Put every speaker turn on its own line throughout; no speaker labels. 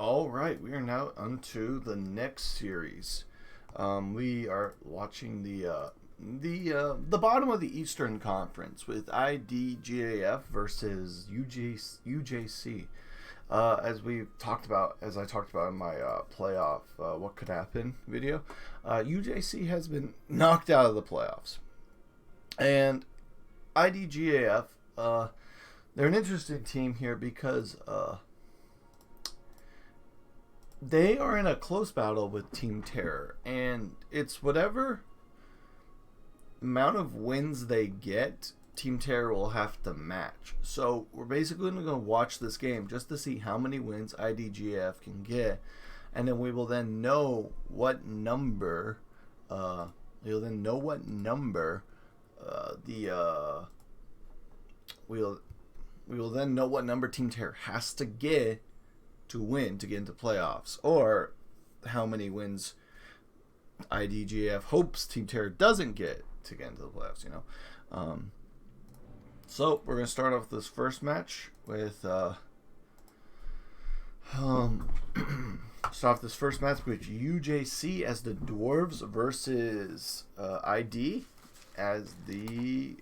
All right, we are now onto the next series. We are watching the bottom of the Eastern Conference with I.D.G.A.F versus UJC. As I talked about in my playoff what could happen video, UJC has been knocked out of the playoffs, and I.D.G.A.F. They're an interesting team here because they are in a close battle with Team Terror, and it's whatever amount of wins they get, Team Terror will have to match. So we're basically going to watch this game just to see how many wins I.D.G.A.F can get, and then we will then know what number. We'll then know what number we will then know what number Team Terror has to get to win to get into playoffs, or how many wins I.D.G.A.F hopes Team Terror doesn't get to get into the playoffs. So we're gonna start off this first match with UJC as the Dwarfs versus ID as the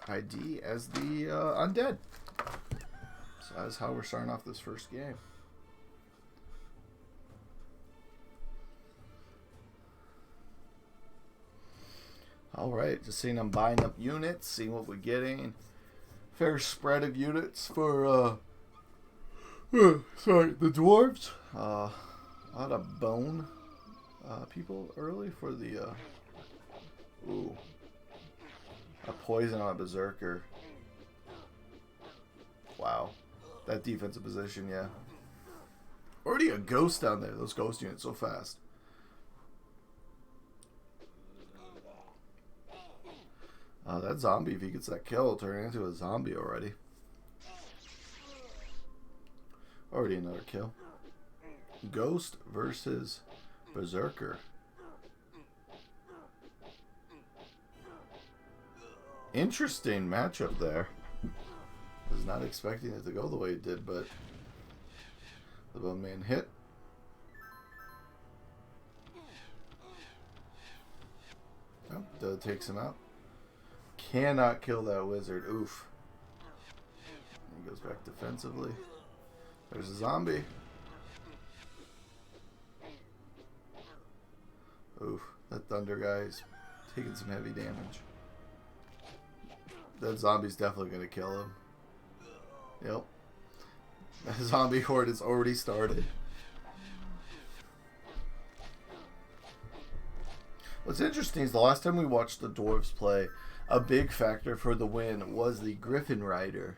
Undead. So that's how we're starting off this first game. Alright, just seeing them buying up units, seeing what we're getting. Fair spread of units for the Dwarves. A lot of bone people early for the a poison on a berserker. Wow. That defensive position, yeah. Already a ghost down there. Those ghost units so fast. That zombie, if he gets that kill, will turn into a zombie already. Already another kill. Ghost versus Berserker. Interesting matchup there. Was not expecting it to go the way it did, but the bone man hit. Oh, Doe takes him out. Cannot kill that wizard. Oof. He goes back defensively. There's a zombie. Oof. That thunder guy's taking some heavy damage. That zombie's definitely going to kill him. Yep. That zombie horde has already started. What's interesting is the last time we watched the Dwarves play, a big factor for the win was the Griffin Rider.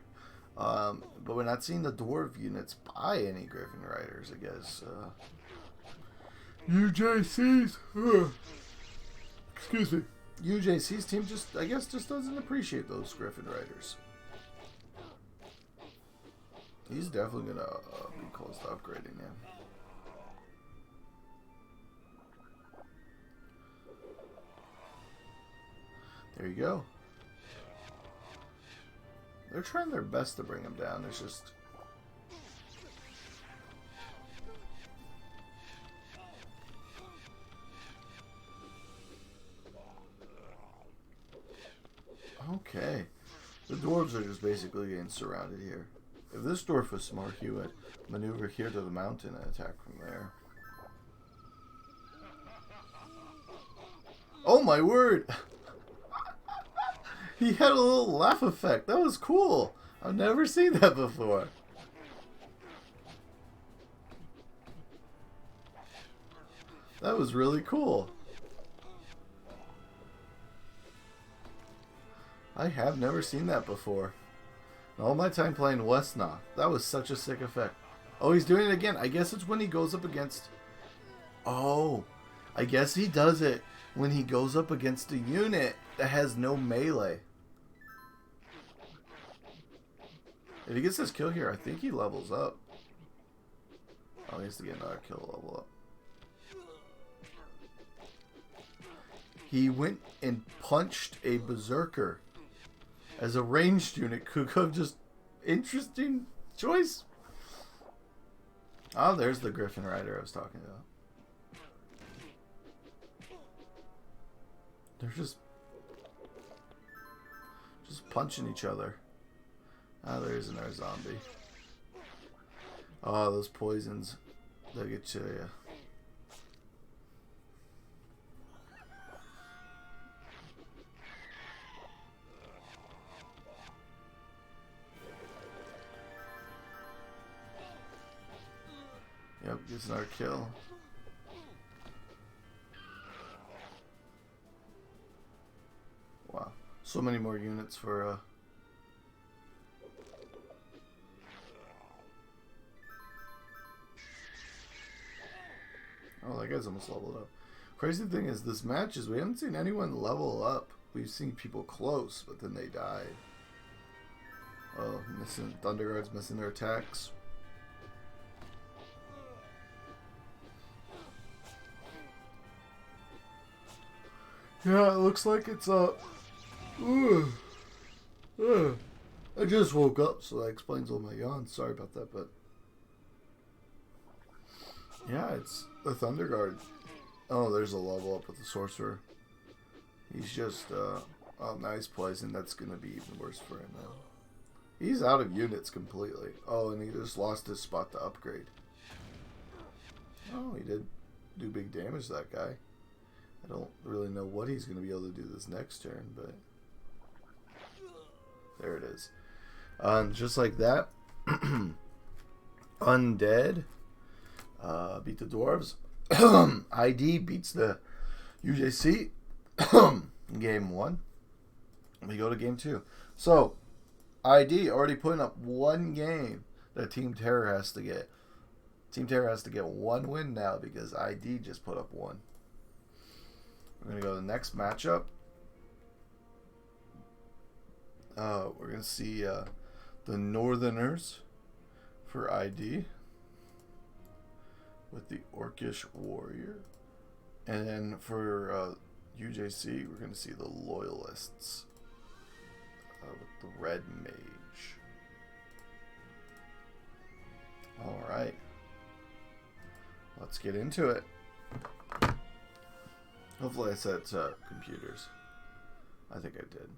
But we're not seeing the Dwarf units buy any Griffin Riders, I guess. UJC's... excuse me. UJC's team just doesn't appreciate those Griffin Riders. He's definitely going to be close to upgrading him. There you go. They're trying their best to bring him down. It's just... Okay. The dwarves are just basically getting surrounded here. If this dwarf was smart, he would maneuver here to the mountain and attack from there. Oh my word! He had a little laugh effect. That was cool. I've never seen that before. That was really cool. I have never seen that before. In all my time playing Wesnoth, that was such a sick effect. Oh, he's doing it again. I guess it's when he goes up against... Oh, I guess he does it when he goes up against a unit that has no melee. If he gets this kill here, I think he levels up. Oh, he has to get another kill level up. He went and punched a berserker as a ranged unit. Could have just... Interesting choice. Oh, there's the Griffin Rider I was talking about. They're just punching each other. Ah, there is another zombie. Oh, those poisons. They'll get to you. Yep, gets another kill. Wow. So many more units for Oh, that guy's almost leveled up. Crazy thing is, this match is we haven't seen anyone level up. We've seen people close, but then they died. Oh, missing Thunder Guard's missing their attacks. Yeah, it looks like it's I just woke up, so that explains all my yawns. Sorry about that, but yeah, it's the Thunder Guard. Oh, there's a level up with the Sorcerer. He's just oh, nice poison. That's gonna be even worse for him now. He's out of units completely. Oh, and he just lost his spot to upgrade. Oh, he did do big damage to that guy. I don't really know what he's going to be able to do this next turn, but there it is. Just like that, Undead beat the Dwarves. ID beats the UJC in game 1. We go to game 2. So, ID already putting up one game that Team Terror has to get. Team Terror has to get one win now because ID just put up one. We're going to go to the next matchup. We're going to see the Northerners for ID with the Orcish Warrior. And then for UJC, we're going to see the Loyalists with the Red Mage. Alright. Let's get into it. Hopefully I said computers. I think I did.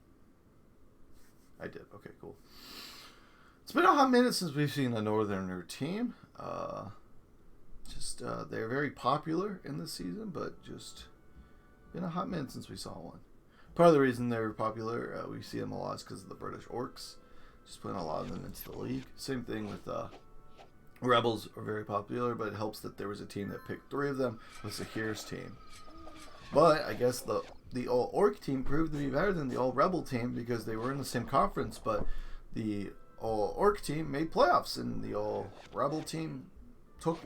I did. Okay, cool. It's been a hot minute since we've seen a Northerner team. They're very popular in this season, but just been a hot minute since we saw one. Part of the reason they're popular, we see them a lot, is because of the British Orcs. Just putting a lot of them into the league. Same thing with Rebels are very popular, but it helps that there was a team that picked 3 of them. It was Zahir's team. But I guess the all Orc team proved to be better than the all Rebel team because they were in the same conference, but the all Orc team made playoffs and the all Rebel team took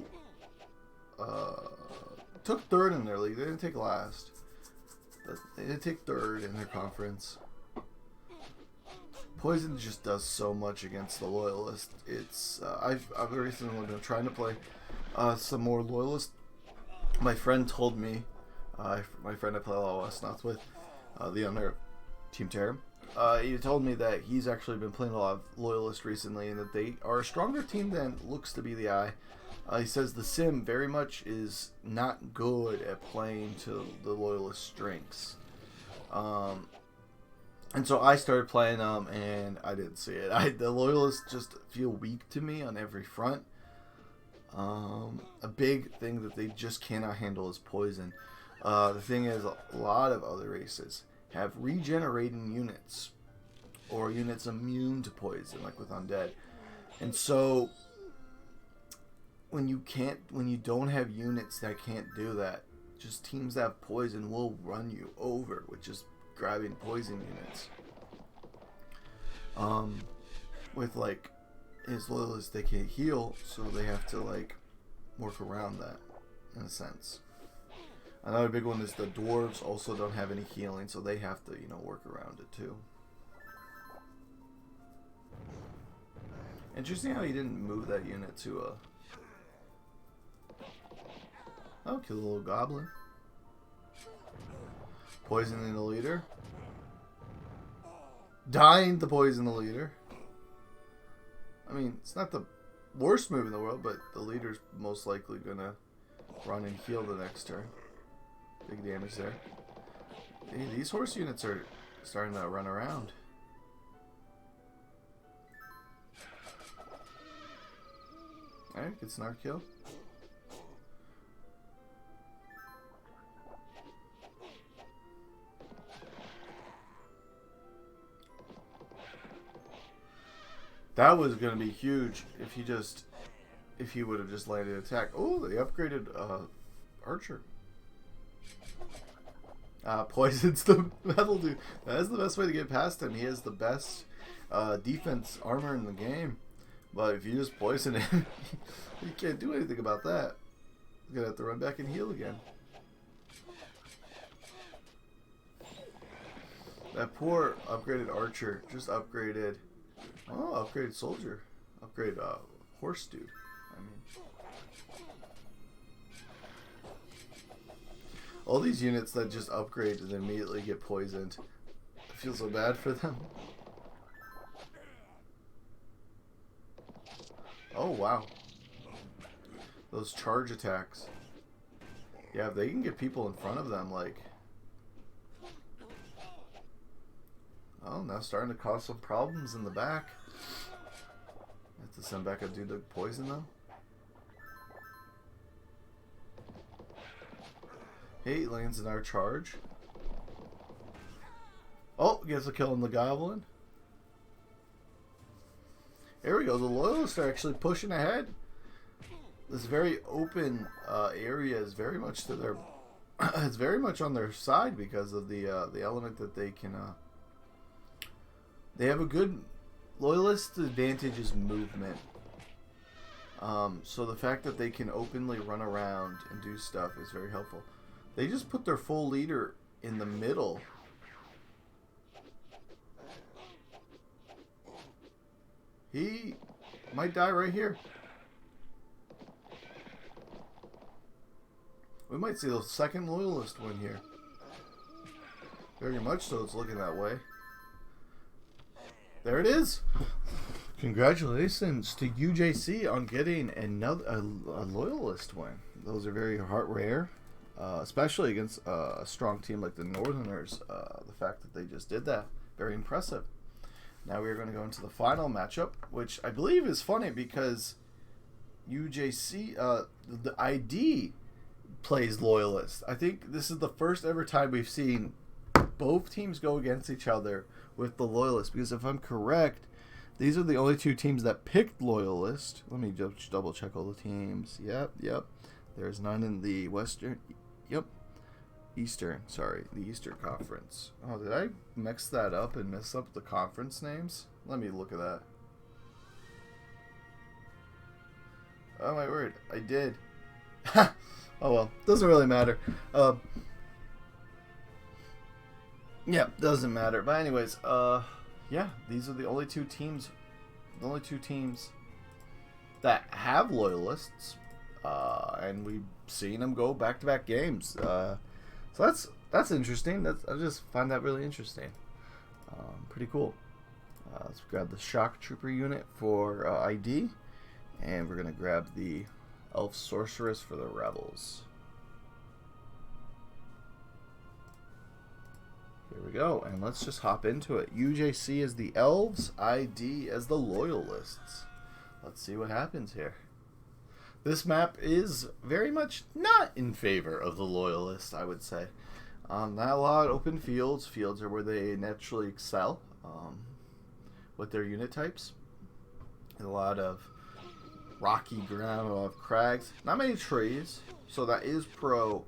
3rd in their league. They didn't take last. They did take 3rd in their conference. Poison just does so much against the Loyalists. It's I've recently been trying to play some more Loyalists. My friend told me, my friend I play a lot of Wesnoth with, the owner Team Terror, he told me that he's actually been playing a lot of Loyalists recently and that they are a stronger team than looks to be the eye. He says the Sim very much is not good at playing to the Loyalist strengths. And so I started playing them, and I didn't see it. The Loyalists just feel weak to me on every front. A big thing that they just cannot handle is poison. The thing is, a lot of other races have regenerating units, or units immune to poison, like with Undead. And so when you don't have units that can't do that, just teams that have poison will run you over with just grabbing poison units. With like his Loyalists, they can't heal, so they have to like work around that in a sense. Another big one is the Dwarves also don't have any healing, so they have to, work around it too. Interesting how he didn't move that unit to oh, kill a little goblin. Poisoning the leader. Dying to poison the leader. I mean, it's not the worst move in the world, but the leader's most likely gonna run and heal the next turn. Big damage there. Hey, these horse units are starting to run around. Alright, gets an arc kill. That was going to be huge if he would have just landed attack. Oh, they upgraded Archer. Poison's the metal dude. That is the best way to get past him. He has the best defense armor in the game. But if you just poison him, you can't do anything about that. You're going to have to run back and heal again. That poor upgraded Archer just upgraded... Oh, upgraded soldier. Upgrade horse dude. I mean, all these units that just upgrade and immediately get poisoned. I feel so bad for them. Oh wow. Those charge attacks. Yeah, if they can get people in front of them, like... Oh, now starting to cause some problems in the back. Have to send back a dude to poison them. Hey, lands in our charge. Oh, gets a kill on the goblin. There we go. The Loyalists are actually pushing ahead. This very open area is very much to their. It's very much on their side because of the element that they can. They have a good Loyalist advantage is movement. So the fact that they can openly run around and do stuff is very helpful. They just put their full leader in the middle. He might die right here. We might see the second Loyalist win here. Very much so, it's looking that way. There it is. Congratulations to UJC on getting a Loyalist win. Those are very rare, especially against a strong team like the Northerners. The fact that they just did that, very impressive. Now we're going to go into the final matchup, which I believe is funny because UJC, the ID plays Loyalist. I think this is the first ever time we've seen both teams go against each other with the Loyalist, because if I'm correct, these are the only two teams that picked Loyalist. Let me just double check all the teams. Yep. There's none in the Western. Yep. Eastern. Sorry, the Eastern Conference. Oh, did I mix that up and mess up the conference names? Let me look at that. Oh my word, I did. Oh well, doesn't really matter. Yeah, doesn't matter. But anyways, yeah, these are the only two teams that have Loyalists, and we've seen them go back-to-back games. So that's interesting. I just find that really interesting. Pretty cool. Let's grab the Shock Trooper unit for ID, and we're gonna grab the Elf Sorceress for the Rebels. Here we go, and let's just hop into it. UJC as the Elves, ID as the Loyalists. Let's see what happens here. This map is very much not in favor of the Loyalists, I would say. Not a lot of open fields. Fields are where they naturally excel with their unit types. And a lot of rocky ground, a lot of crags. Not many trees, so that is pro.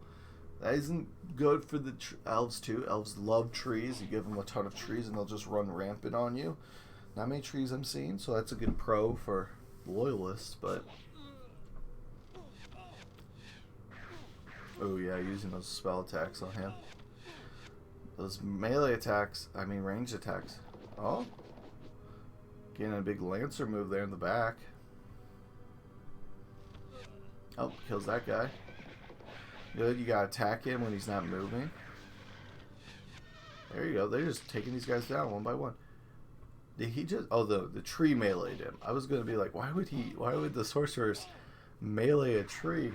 That isn't good for the elves too. Elves love trees. You give them a ton of trees and they'll just run rampant on you. Not many trees I'm seeing, so that's a good pro for Loyalists, but... Oh yeah, using those spell attacks on him. Those melee attacks, I mean ranged attacks. Oh. Getting a big Lancer move there in the back. Oh, kills that guy. Good, you gotta attack him when he's not moving. There you go, they're just taking these guys down one by one. Did he just... Oh, the tree meleeed him. I was going to be like, why would the sorcerers melee a tree?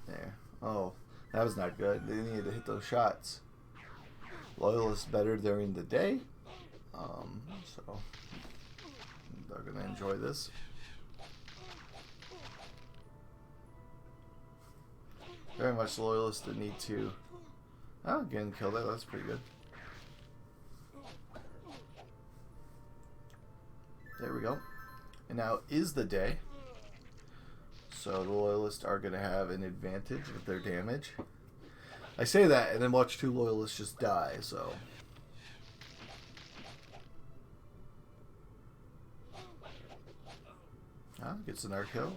There. Oh, that was not good. They needed to hit those shots. Loyalists better during the day. So they're going to enjoy this. Very much Loyalists that need to... Oh, again, kill that. That's pretty good. There we go. And now is the day. So the Loyalists are going to have an advantage with their damage. I say that and then watch 2 Loyalists just die, so... Ah, gets another kill.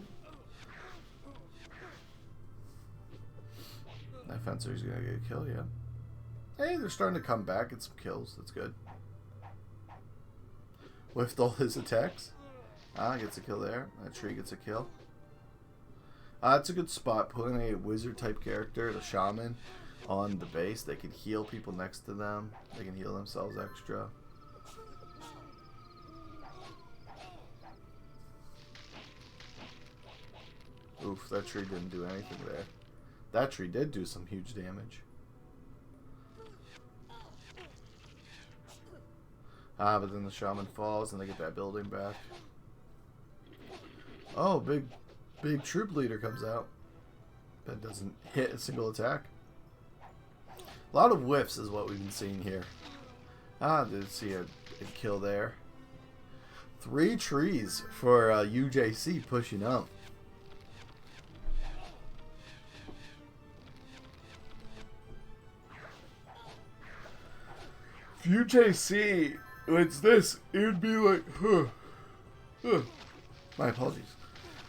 That fencer's going to get a kill, yeah. Hey, they're starting to come back. Get some kills. That's good. Whiffed all his attacks. Ah, gets a kill there. That tree gets a kill. It's a good spot. Putting a wizard-type character, the shaman, on the base. They can heal people next to them. They can heal themselves extra. Oof, that tree didn't do anything there. That tree did do some huge damage. Ah, but then the shaman falls and they get that building back. Oh, big troop leader comes out. That doesn't hit a single attack. A lot of whiffs is what we've been seeing here. Ah, did see a kill there. 3 trees for UJC pushing up. If UJC wins this, it would be like, my apologies.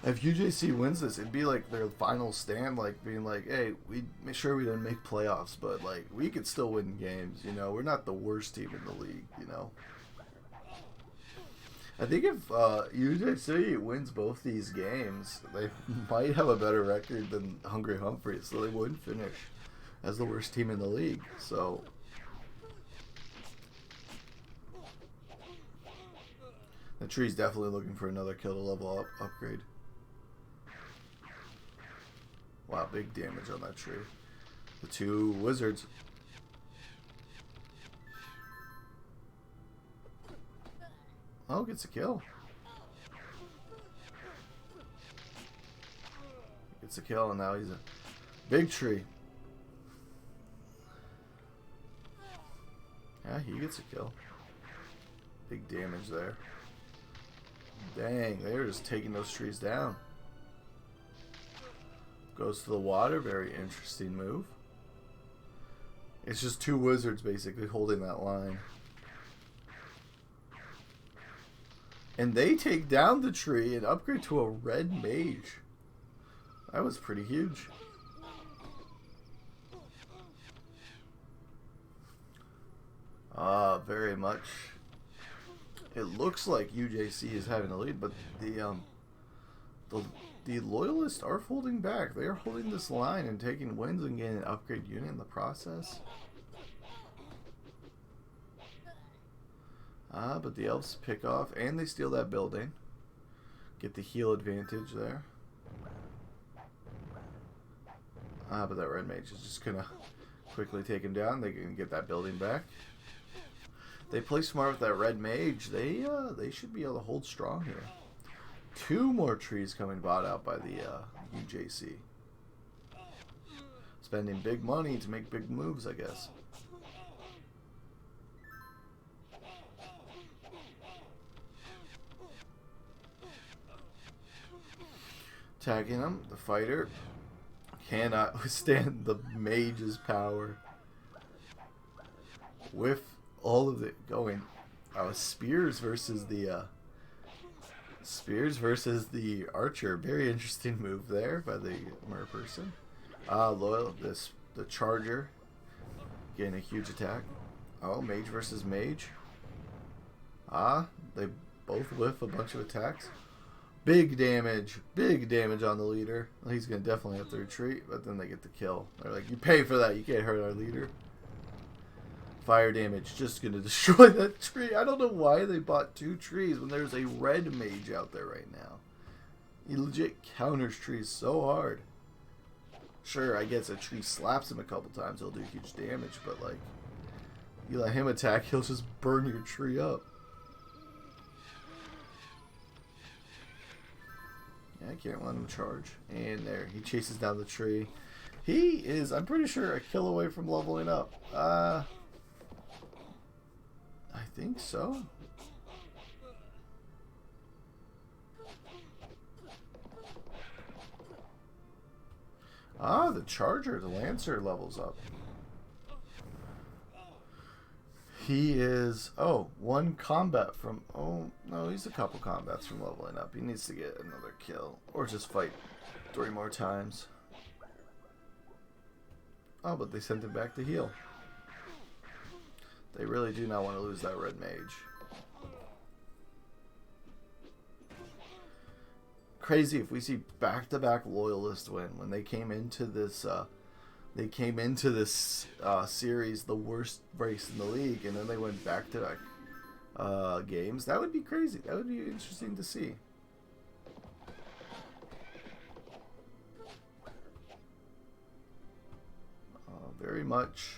If UJC wins this, it'd be like their final stand, like being like, hey, we make sure we didn't make playoffs, but like we could still win games, you know. We're not the worst team in the league, you know. I think if UJC wins both these games, they might have a better record than Hungry Humphreys, so they wouldn't finish as the worst team in the league. So the tree's definitely looking for another kill to level up, upgrade. Wow, big damage on that tree. The 2 wizards. Oh, gets a kill. Gets a kill, and now he's a big tree. Yeah, he gets a kill. Big damage there. Dang, they're just taking those trees down. Goes to the water. Very interesting move. It's just 2 wizards basically holding that line. And they take down the tree and upgrade to a red mage. That was pretty huge. Very much. It looks like UJC is having a lead, but the Loyalists are folding back. They are holding this line and taking wins and getting an upgrade unit in the process. But the elves pick off and they steal that building. Get the heal advantage there. But that red mage is just gonna quickly take him down. They can get that building back. They play smart with that red mage. They should be able to hold strong here. 2 more trees coming bought out by the UJC. Spending big money to make big moves, I guess. Tagging him, the fighter cannot withstand the mage's power. With all of it going. Spears versus the archer. Very interesting move there by the mer person. The charger getting a huge attack. Oh, mage versus mage. They both whiff a bunch of attacks. Big damage on the leader. He's gonna definitely have to retreat, but then they get the kill. They're like, you pay for that, you can't hurt our leader. Fire damage, just gonna destroy that tree. I don't know why they bought 2 trees when there's a red mage out there right now. He legit counters trees so hard. Sure, I guess a tree slaps him a couple times, he'll do huge damage, but like, you let him attack, he'll just burn your tree up. Yeah, I can't let him charge. And there, he chases down the tree. He is, I'm pretty sure, a kill away from leveling up. I think so. Ah, the Charger, the Lancer levels up. He is, oh, 1 combat from, oh, no, he's a couple combats from leveling up. He needs to get another kill. Or just fight 3 more times. Oh, but they sent him back to heal. They really do not want to lose that red mage. Crazy if we see back-to-back Loyalist win when they came into this series the worst race in the league, and then they went back-to-back games. That would be crazy. That would be interesting to see. Very much.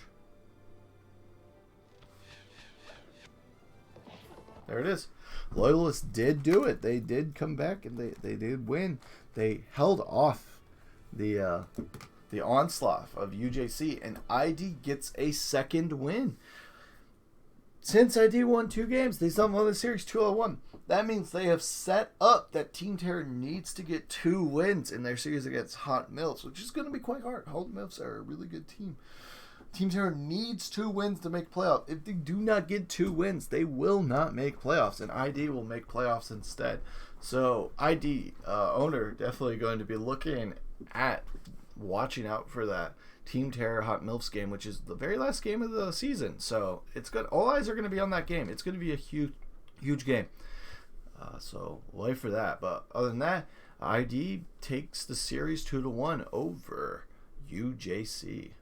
There it is. Loyalists did do it. They did come back and they did win. They held off the onslaught of UJC, and ID gets a 2nd win. Since ID won 2 games, they still won the series 2-1. That means they have set up that Team Terror needs to get 2 wins in their series against Hot Milfs, which is going to be quite hard. Hot Milfs are a really good team. Team Terror needs 2 wins to make playoffs. If they do not get 2 wins, they will not make playoffs, and ID will make playoffs instead. So ID owner definitely going to be looking at watching out for that Team Terror Hot Milfs game, which is the very last game of the season. So it's good. All eyes are going to be on that game. It's going to be a huge game. So wait for that. But other than that, ID takes the series 2-1 over UJC.